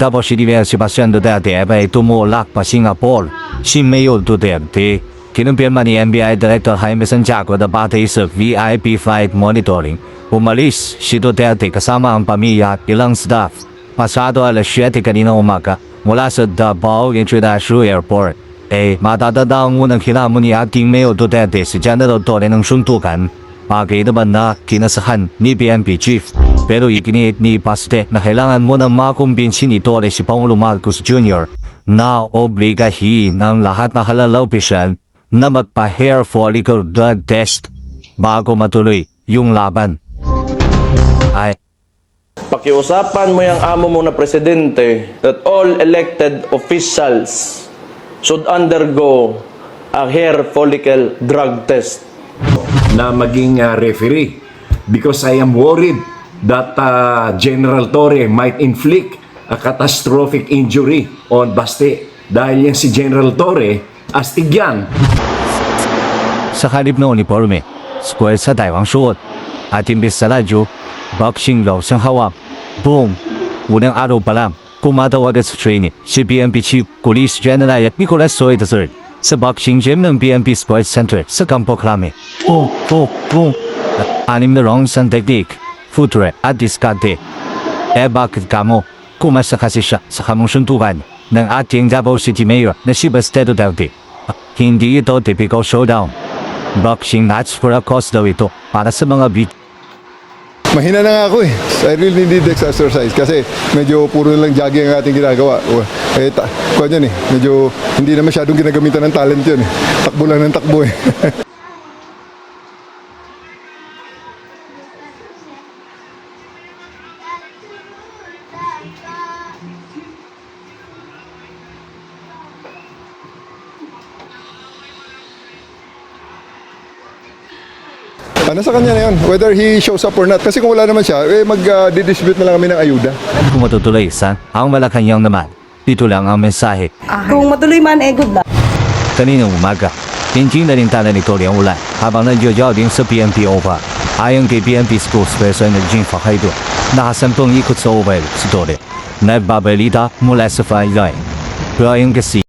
Tapos situación de debe tumulak pa Singapore, Singapore do debe. Kinumpirma ni NBI Director Jaime Santiago na batay sa VIP flight monitoring, umalis si Duterte kasama ang pamilya at ilang staff. Pasado alas 7 kanina umaga mula sa Davao International Airport. Matadada ang unang hilamo ni ating Mayor Duterte si General Torre ng suntukan. Bagay naman na kinasahan ni PNP Chief. Pero iginit ni Paste na kailangan mo nang makumbinsi ni Torre si Pangulo Marcos Jr. na obligahin ng lahat na halal opisyal na magpa-hair follicle blood test bago matuloy yung laban. Pakiusapan mo yung amo mo na presidente that all elected officials should undergo a hair follicle drug test. Na maging referee because I am worried that General Torre might inflict a catastrophic injury on Baste dahil yan si General Torre astig yan. Sa halip na uniforme, square sa Taiwan suot at imbis sa radyo, boxing law siyang hawak. Boom! Unang araw pa lang, kumatawag sa training si PNP Chief Police General at Nicolas Soy III sa boxing gym ng PNP Sports Center sa Campo Crame. Boom! Boom! Boom! At 6 na rounds ang technique, footwork at diskarte. Bakit kamo? Kumasa kasi siya sa kamong suntukan ng ating Davao City Mayor na si Baste Duterte. Hindi ito typical showdown. Boxing match for a cause daw ito para sa mga beat. Mahina na nga ako eh. I really need exercise kasi medyo puro lang jogging ang ating ginagawa. Kuwan yan eh. Medyo hindi na masyadong ginagamitan ng talent yun eh. Takbo lang ng takbo eh. Nasa kanya na yun, whether he shows up or not. Kasi kung wala naman siya, mag-distribute na lang kami ng ayuda. Kung matutuloy ang Malacanang naman, dito lang ang mensahe. Kung matuloy man, good luck. Kaninang umaga, hindi na rin tala ni Torre ang ulan habang nagjo-jogging sa PNP OVA. Ayon kay PNP spokesperson na Jean Facaido, nakasampung ikot sa OVA si Torre. Nagbabalita mula sa fine line. Pero ayon kasi